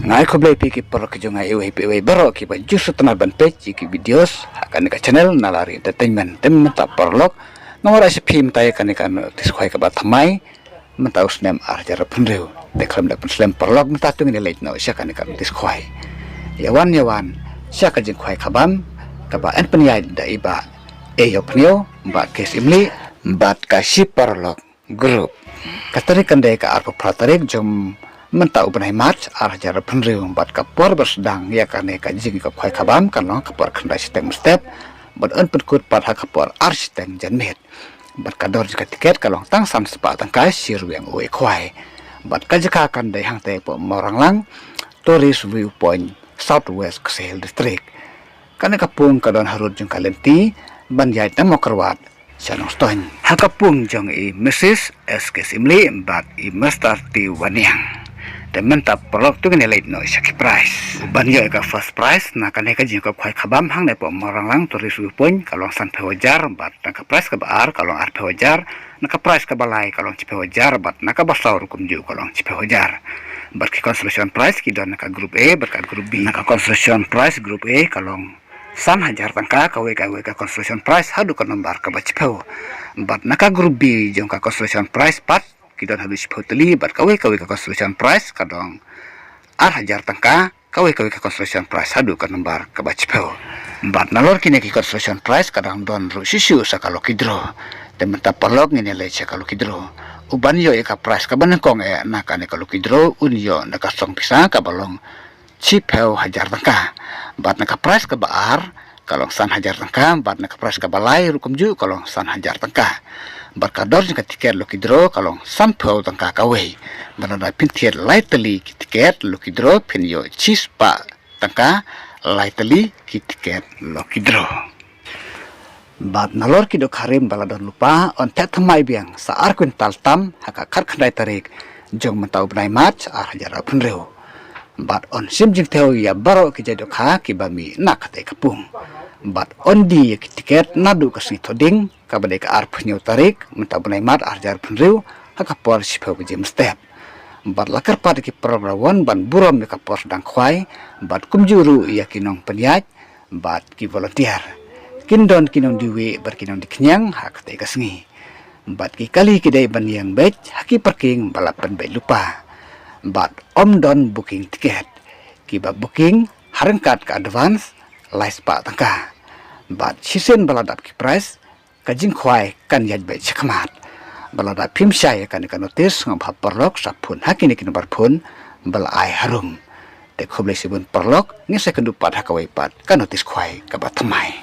ngai khoblai pi ki por ke jonga ewe pi ewe baro ki ba justru tana ban page ki videos akan ka channel nalari entertainment tem ta perlok ngora se phim tai kan tis khoi ka ba thamai menta usnem arjar penreu deklam dak slem perlok menta tu ni leit no sya kan tis khoi yawan sya ka jing khoi khabam ka ba en peniai da iba yo pnio ba kes imli bat ka si perlok grup katari kandai ka arpo pratarik jom menta ubenai match arjar penreu bat ka por bersedang ya kan ka jing ka khoi khabam kan no ka por khandai step bat en penkut pat ha ka por arsteng janmet bat kador jika tiket kalong tang san sepa tang kai siru yang uwe kwai bat kajaka kan dai hang te po morang lang tourist viewpoint southwest ksel district kan kapung kadon harut jung kalenti ban yai tam mokrwat sanong stoin hakapung jong i mrs sk simli bat i master ti waniang dan menta perlok tu kene late no saki price ban yo ka first price na kan ka jing ka khoi khabam hang ne po morang lang tourist viewpoint kalong san phawajar bat na ka price ka bar kalong ar phawajar na ka price ka balai kalong chi phawajar bat na ka basaur kum ju kalong chi phawajar bat ki consolation price ki don ka group A bat ka group B na ka consolation price group A kalong 3,000 tangka ka we ka consolation price hadu ka nombar ka ba chi phaw bat na ka group B jong ka consolation price pat kita habis hoteli bat kawe ka construction price kadong 1,000 tangka kawe ka construction price hadu ka nombar ka bachpeo bat nalor kini ki construction price kadang don ru sisu sakalo kidro tementa perlok ngene le sakalo kidro uban yo ka price ka banengkong na ka ne kalau kidro unyo na ka song pisa ka balong chipeo 1,000 tangka bat na ka price ka baar kalong 1,000 tangka bat na ka price ka balai rukum ju kalong 1,000 tangka barkador jika tiket lokidro kalong sampau tangka kawai banana pintiet lightly tiket lokidro pinyo chispa tangka lightly tiket lokidro bat nalor kido karim baladon lupa on tetmai biang saar kwintal tam haka karkandai tarik jong mentau benai match jara penreu bat on simjing teo ya baro kijado ka kibami nakate kapung bat ondi tiket nadu kasih toding kabade ka arp nyu tarik menta benai mat arjar penreu haka por sipau jem step bat lakar pad ki programon ban burom ka por dang khwai bat kumjuru yakinong peniat bat ki volunteer kindon diwe berkinong diknyang hak te kasngi bat ki kali kidai ban yang bet haki parking balapan bet lupa bat om don booking tiket ki ba booking harengkat ka advance lais pa tangka bat sisen baladap ki price kajing khwai kan yaj be chakmat balada phim sai kan notice ngam phap perlok sapun hakini kin barphun bal ai harum te khoble sibun perlok ngi second pat hakawai pat kan notice khwai ka ba thamai